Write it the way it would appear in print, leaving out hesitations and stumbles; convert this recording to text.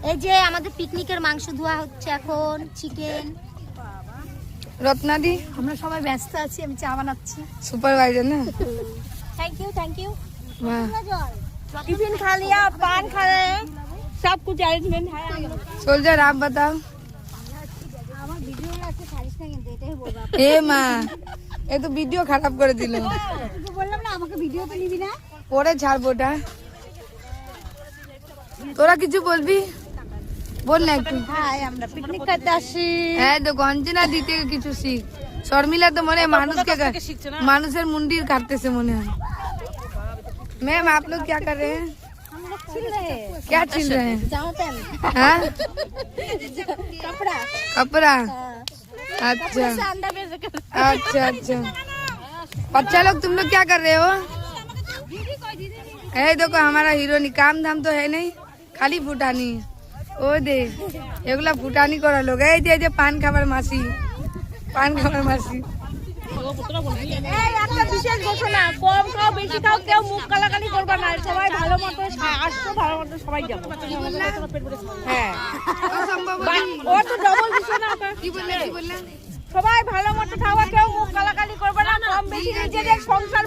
এই যে আমাদের পিকনিকের মাংস ধোয়া হচ্ছে এখন, চিকেন। রত্নাদি আমরা সবাই ব্যস্ত আছি, আমি চা বানাচ্ছি। सुपरवाइजर ना। Thank you. टिफिन खा लिया, पान खा रहे हैं, सब कुछ अरेंजमेंट है। सोल्जर आप बताओ। ए माँ ये तो वीडियो खराब कर दिलो। পরে ছাড়বো ওটা। তোরা কিছু বলবি? বল না একটু। हाय আমরা পিকনিক করতে আসি। হ্যাঁ তো গঞ্জনা দিতে কিছু শিখ। শর্মিলা তো মনে মানুষের মুন্ডির কাটতেছে মনে হয়। मैम आप लोग क्या कर रहे हैं? हम लोग छिल रहे हैं। क्या छिल रहे हैं? जामा पैन, हाँ कपड़ा। कपड़ा। अच्छा अंडा बेच कर। अच्छा अच्छा। बच्चा लोग तुम लोग क्या कर रहे हो? এই দেখো हमारा হিরোনি, কাম ধাম তো है नहीं, খালি ফুটানি। ও দে এগুলা ফুটানি করা লোক। এই যে পান খাবার মাসি, পান খাবার মাসি। এই একটা বিশেষ ঘোষণা, কম খাও বেশি খাও, কেউ মুখ কালাকালি করবে না, সবাই ভালো মতো আসছো, ভালো মতো সবাই যাবো। হ্যাঁ ও তো ডবল ঘোষণা। কি বললে? সবাই ভালো মতো খাওয়া, কেউ মুখ কালাকালি করবে না, কম বেশি নিজেদের সংসার